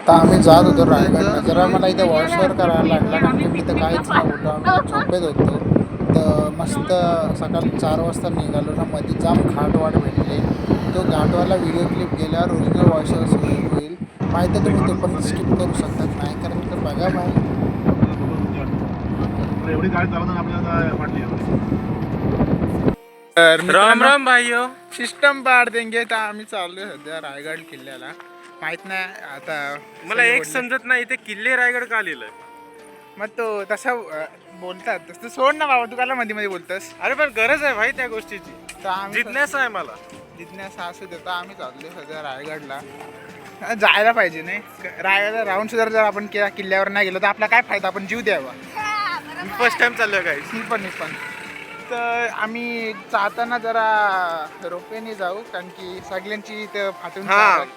तर आम्ही जात होतो रायगडला. जरा मला इथे वॉशवर करायला लागला कारण की मी तर काहीच नाही बोललो. आम्ही झोपेत होतो. तर मस्त सकाळी 4 वाजता निघालो ना. मध्ये जाम घाटवाट भेटले. तो घाटवाला व्हिडिओ क्लिप गेल्यावर ओरिजिनल वॉशवर होईल. माहिती आहे तुम्ही ते पण स्किप करू शकतात. नाही कारण तर बघा भाई. एवढी गाडी चालवताना आपल्याला वाटली तर राम मित्रांनो, राम भाईयो. सिस्टम पाड देंगे. तर आम्ही चाललोय सध्या रायगड किल्ल्याला. माहित नाही आता मला सगळे एक बोलले. समजत नाही इथे किल्ले रायगड का लिहिलंय. मग तो तसा बोलतात तसं सोड ना बाबा. तू काला मध्ये मध्ये बोलतस. अरे पण गरज आहे भाई त्या गोष्टीची. तर आम्ही जिज्ञासा आहे मला. जिज्ञासा असू देतो. आम्ही चाललोय सध्या रायगडला. जायला पाहिजे नाही. रायगडला राहून सुद्धा जर आपण किल्ल्यावर नाही गेलो तर आपला काय फायदा. आपण जीव द्यावा. फर्स्ट टाइम चाललोय काही. मी पण तर आम्ही जाताना जरा रोपेने जाऊ कारण की सगळ्यांची इथं फाटून हा जातात.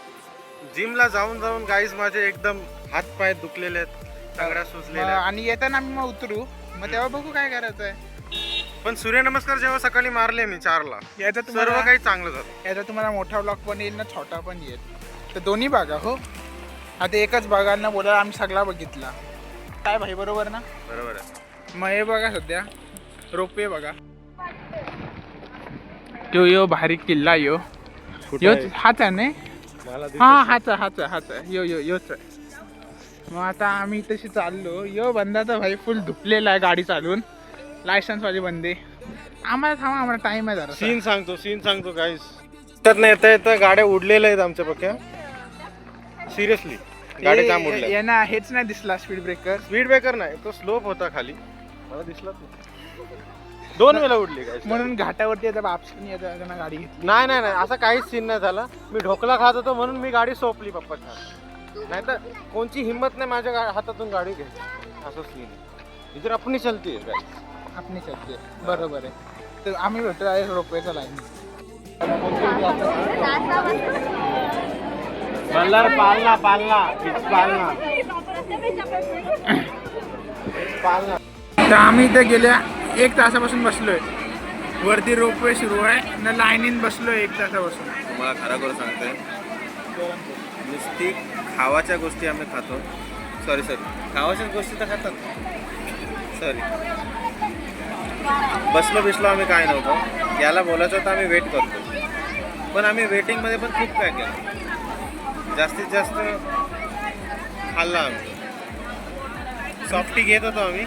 जिमला जाऊन जाऊन गाईज माझे एकदम हात पाय दुखलेले आहेत, सगळ्या सुचलेल्या आहेत. आणि येताना आम्ही मग उतरू. मग तेव्हा बघू काय करायचं आहे. पण सूर्यनमस्कार जेव्हा सकाळी मारले मी 4ला, याचा सर्व काही चांगलं झालं. याचा तुम्हाला मोठा ब्लॉग पण येईल ना छोटा पण येईल. तर दोन्ही बघा. हो आता एकच बघायला बोलायला आम्ही सगळा बघितला. काय भाई बरोबर ना. बरोबर आहे. मग हे बघा सध्या रोपे बघा. यो भारी किल्ला यो हाच आहे नाही. हा हाच आहे योच आहे. मग आता आम्ही तशी चाललो. यो बंदाचा भाई फुल धुपलेला आहे गाडी चालवून. लायसन्स वाले बंदे. आम्हाला थांबा, आम्हाला टाइम आहे जरा. सीन सांगतो गाईज. तर नाही येता गाड्या उडलेल्या आहेत आमच्या पक्या. सिरियसली गाडी जाम उडल्या. यांना हेच नाही दिसला स्पीड ब्रेकर. स्पीड ब्रेकर नाही, तो स्लोप होता खाली, मला दिसला तो. 2 वेळा उडली काय म्हणून घाटावरती आता आपसून येताना गाडी घेतली. नाही असा काहीच सीन नाही झाला. मी ढोकला खात होतो म्हणून मी गाडी सोपली पप्पाच्या. नाही तर कोणची हिंमत नाही माझ्या हातातून गाडी घ्यायची. असं सीन इतर अपनी चलती आहे. आपली शक्य बरोबर आहे. तर आम्ही भेटतो आहे रोपवेचा लाईन. तर आम्ही इथे गेल्या 1 तासापासून बसलोय. वरती रोपवे सुरू आहे ना. लाईनीन बसलोय 1 तासापासून. तुम्हाला खरं करून सांगतोय, नुसती खावाच्या गोष्टी आम्ही खातो. सॉरी खावाच्याच गोष्टी तर खातात. सॉरी बसलो आम्ही काय नव्हतं. याला बोलायचं होतं आम्ही वेट करतो. पण आम्ही वेटिंगमध्ये पण खूप काय केलं. जास्तीत जास्त खाल्ला आम्ही. सॉफ्टी घेत होतो आम्ही.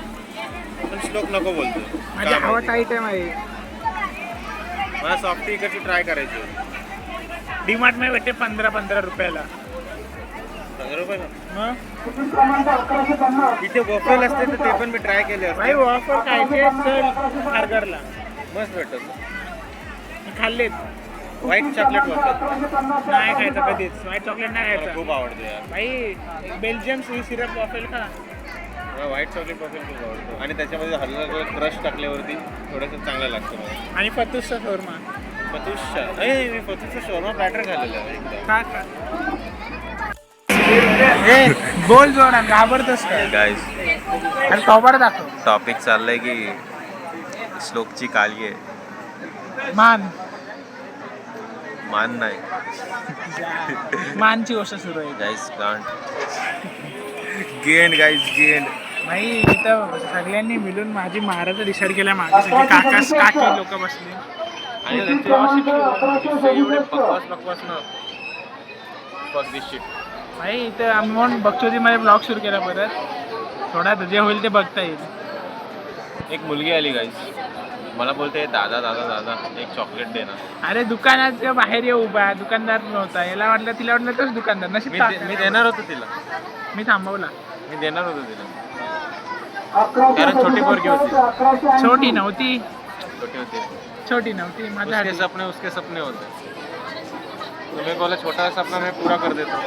पण श्लोक नको बोलतो. माझी हवा टाईट आहे माहिती. मला सॉफ्टी इकडची ट्राय करायची होती. डीमार्ट मध्ये भेटते 15 रुपयाला. 15 रुपये ना. मग इथे वॉफल असते तर ते पण मी ट्राय केले भाई असते. ऑफर खायचे चल खारघरला. मस्त भेटत. खाल्लेत. व्हाईट चॉकलेट वॉफल नाही खायचं कधीच. व्हाईट चॉकलेट नाही खायचं. खूप आवडते यार. भाई बेल्जियम सिरप वॉफेल खा. मला व्हाईट चॉकलेट वॉफल खूप आवडतो. आणि त्याच्यामध्ये हलका क्रश टाकल्यावरती थोडंसं चांगलं लागतं मला. आणि फतूसचा शोरमा फतूशा नाही, मी फतूशचा शोरमा प्लॅटर खाल्लेला आहे एकदा. खा. बोल जोरात. घाबरतोस काय. गाईज आणि कवर दाखव. टॉपिक चाललंय की श्लोकची काळी आहे. मान नाही मानची गोष्ट सुरू आहे. Guys can't gained gained. भाई इथं सगळ्यांनी मिळून माझी महाराज डिसाईड केल्या. माझी सगळी काकी लोक बसली. आणि त्यांचे एवढे बकवास ना. फक दिस शिट. भाई इथं आम्ही म्हणून बगचोदीमध्ये ब्लॉग सुरू केला परत. थोडा जे होईल ते बघता येईल. एक मुलगी आली गाईज. मला बोलते दादा एक चॉकलेट दे ना. अरे दुकानात बाहेर ये उभा. दुकानदार नव्हता. याला वाटलं तिला वाटलं तोच दुकानदार. नशीब मी देणार होतो तिला. मी थांबवला. मी देणार होतो तिला कारण छोटी पोरगी होती. छोटी नव्हती. छोटी होती. माझ्या उसके सपने होते. तुम्हें बोला छोटा सपना मैं पूरा कर देता हूँ.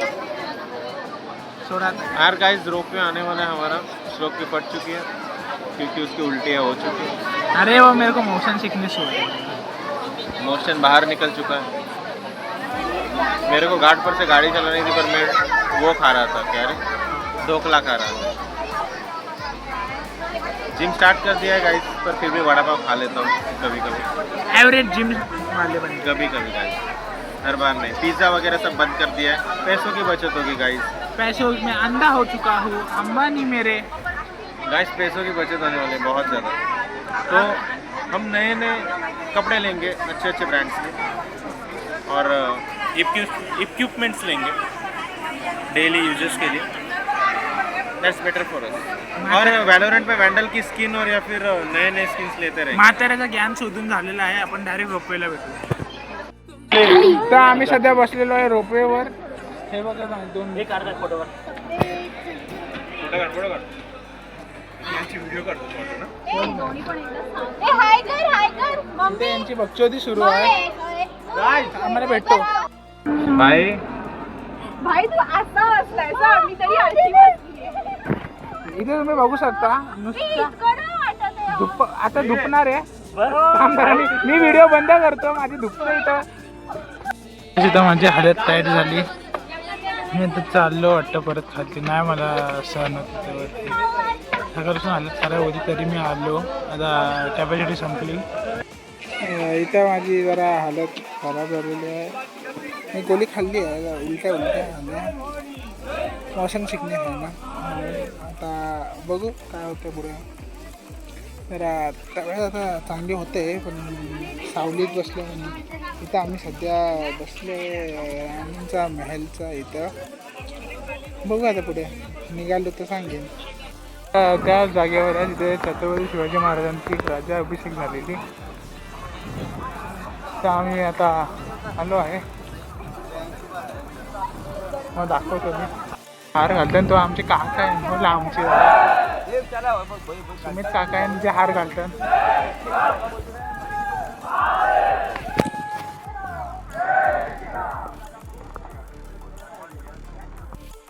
सोडा. यार गाइस रोप में आने वाला है हमारा. श्लोक की फट चुकी है क्योंकि उसकी उल्टियाँ हो चुकी है. अरे वो मेरे को मोशन सिकनेस हुआ है. मोशन बाहर निकल चुका है. मेरे को घाट पर से गाड़ी चलानी थी पर मैं वो खा रहा था. क्या रे ढोकला खा रहा था. जिम स्टार्ट कर दिया है गाइस पर फिर भी वड़ा पाव खा लेता हूँ कभी. एवरेज जिम वाले बंदे. कभी गाइस, हर बार नहीं. पिज़्ज़ा वगैरह सब बंद कर दिया है. पैसों की बचत होगी गाइस. पैसों में अंधा हो चुका हूँ, अंबानी मेरे। गाइस पैसों की बचत होने वाली है बहुत ज़्यादा, तो हम नए नए कपड़े लेंगे अच्छे अच्छे ब्रांड्स के और इक्विपमेंट्स लेंगे डेली यूजेस के लिए। That's better for us. और वैलोरेंट में वैंडल की स्किन और या फिर नए नए स्किन्स लेते रहेंगे। म्हाताऱ्याचं ज्ञान शोधून झालेलं आहे, आपण डायरेक्ट रोपवेला भेटू। तर आम्ही सध्या बसलेलो आहे रोपवेवर। हे बघा ना, दोन एक अर्धा फोटोवर फोटो काढ यांची व्हिडिओ काढतो ना। इथे यांची बकचोदी सुरू आहे। आम्हाला भेटतो भाई भाई तू असा बसलाय मी तरी अशी बसलीये. इथे तुम्ही बघू शकता नुसतं इतकं नाही वाटत आहे. आता धुपणार आहे। थांब जरा, मी व्हिडिओ बंद करतो, माझी धुपणं इथं माझी हालत टाईट झाली। मी आता चाललो वाटतं परत खालती, नाही मला सहन होत त्यावरती। सकाळपासून हालत खराब होती तरी मी आलो, आता कॅपॅसिटी संपली। इथं माझी जरा हालत खराब झालेली आहे। मी गोळी खाल्ली आहे, उलट्या झाल्या, मोशन शिकणे आहे ना। आता बघू काय होतं पुढे। जरा तब्येत आता चांगली होते, पण सावलीत बसलो म्हणून। इथं आम्ही सध्या बसले राणींचा महलचा इथं, बघू आता पुढे निघालो तर सांगेन। त्या जागेवर आहे तिथे छत्रपती शिवाजी महाराजांची राज्याभिषेक झालेली, तर आम्ही आता आलो आहे। मग दाखवतो मी हार घालतात, तो आमचे काका आहे बोला, आमचे सुमित काका आहे जे हार घालतात।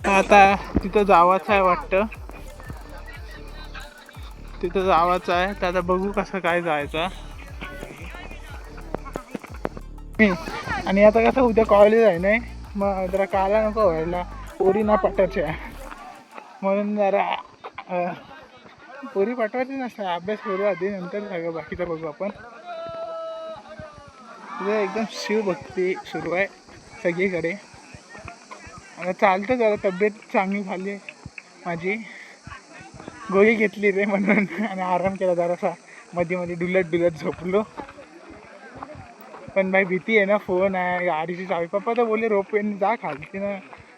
आता तिथं जावाचं आहे वाटतं, तिथं जावाचं आहे, तर आता बघू कसं काय जायचं। आणि आता कसं उद्या कॉलेज आहे नाही, मग जरा काला नको व्हायला, पोरी ना पटायच्या, म्हणून जरा पोरी पाठवायची नसतं, अभ्यास करू आधी, नंतर सगळं बाकीचं बघू आपण। तिथे एकदम शिवभक्ती सुरू आहे सगळीकडे। आता चालतं, जरा तब्येत चांगली झाली आहे माझी, गोळी घेतली रे म्हणून, आणि आराम केला जरासा, मध्ये मध्ये डुलत झोपलो। पण भाई भीती आहे ना, फोन आहे, गाडीची चावी, पप्पा तर बोलले रोपवेने जा खालती ना,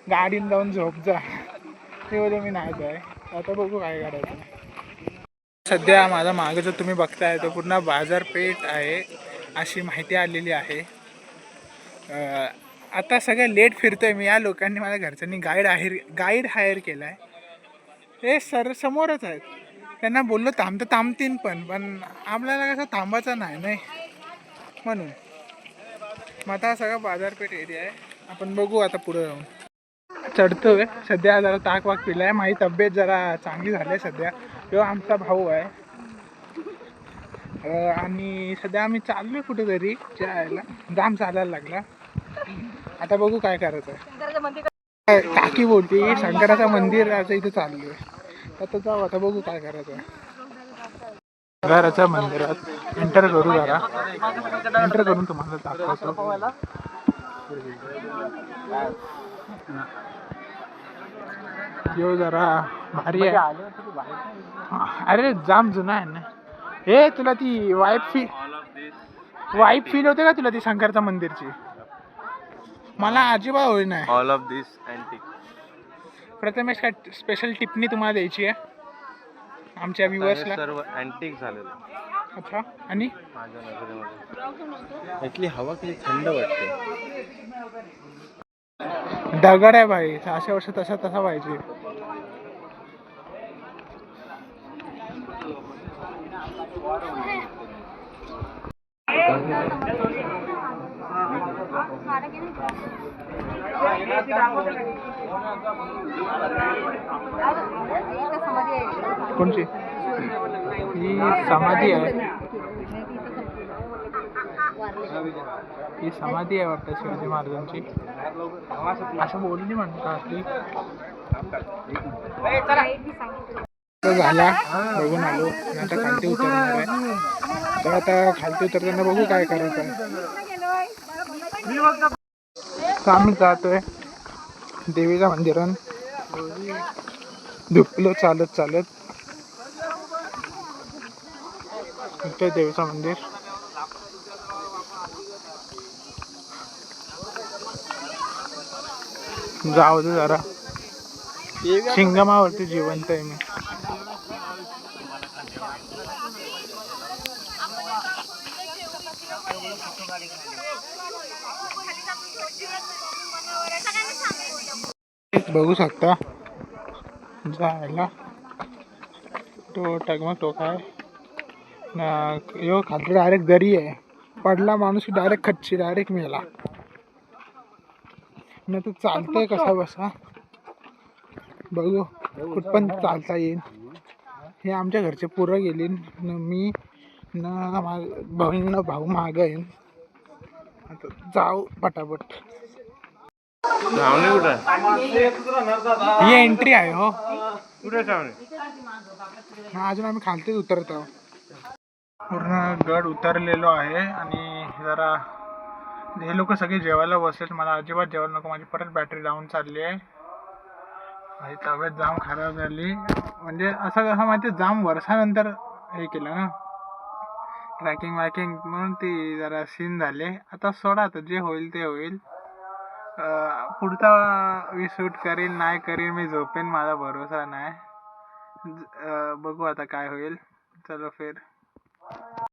गाडीने जाऊन झोप जा, ते बोलले मी नाही जाय। आता बघू काय करायचं। सध्या माझा मागे जो तुम्ही बघताय तो पूर्ण बाजारपेठ आहे अशी माहिती आलेली आहे। आता सगळं लेट फिरतोय मी, या लोकांनी माझ्या घरच्यांनी गाईड हायर केला आहे। हे सर समोरच आहेत, त्यांना बोललो थांबतीन, पण आपल्याला कसं थांबायचं नाही म्हणून। मग आता हा सगळा बाजारपेठ एरिया आहे, आपण बघू आता पुढे जाऊन। चढतोय सध्या, जरा ताक वाक पिलाय, माझी तब्येत जरा चांगली झाली आहे सध्या। तो आमचा भाऊ आहे, आणि सध्या आम्ही चाललोय कुठेतरी जायला, जाम चालायला लागला। आता बघू काय करायचं। काकी बोलती शंकराचं मंदिर इथे चाललोय, आता जाऊ, आता बघू काय करायचं। शंकराच्या मंदिरात एंटर करू, जरा एंटर करून तुम्हाला दाखवतो। यो जरा भारी आहे, अरे जाम जुना आहे ना। हे तुला ती वाईब फील होते का तुला ती शंकरच्या मंदिरची? मला अजिबात होई नाही। All of this antique. Prathamesh काय स्पेशल टिप्पणी तुम्हाला द्यायची आहे आमच्या व्ह्युअर्सला? सर्व अँटिक झालेलं। अच्छा, आणि माझ्या नजरेमध्ये इथली हवा किती थंड वाटते। दगड आहे भाई, 600 वर्ष तसा पाहिजे। कोणची ही समाधी आहे? ही समाधी आहे वाटतं शिवाजी महाराजांची, असं बोलली म्हणतात ती। झाला बघून आलो, आता खालती उतरणार आहे, तर आता खालती उतरताना बघू काय करायचं आहे। आम्ही जातोय देवीच्या मंदिरात, धुकलो चालत चालत. इथे देवीचं मंदिर. जाऊ दे जरा. शिंगमावरती जिवंत आहे मी. बघू शकता जायला तो टगमग टोक आहे ना. यो खाली डायरेक्ट दरी आहे. पडला माणूस डायरेक्ट खच्ची डायरेक्ट मेला. ना तो चालतंय कसा बसा बघू कुठपण चालता येईल. हे आमच्या घरचे पुरं गेली न मी ना बहीण भाऊ मागं येईन. आता जाऊ पटापट. ही एंट्री आहे हो. अजून आम्ही खालतीच उतरत आहोत. पूर्ण गड उतरलेलो आहे आणि जरा हे लोक सगळे जेवायला बसलेत. मला अजिबात जेवायला नको. माझी परत बॅटरी डाऊन चालली आहे. माझी तब्येत जाम खराब झाली. म्हणजे असं कसं माहिती जाम वर्षानंतर हे केलं ना ट्रॅकिंग वॅकिंग म्हणून ती जरा सीन झाले. आता सोडा आता जे होईल ते होईल. पुढचा मी शूट करीन नाही करीन मी झोपेन. माझा भरोसा नाही. बघू आता काय होईल. चलो फिर.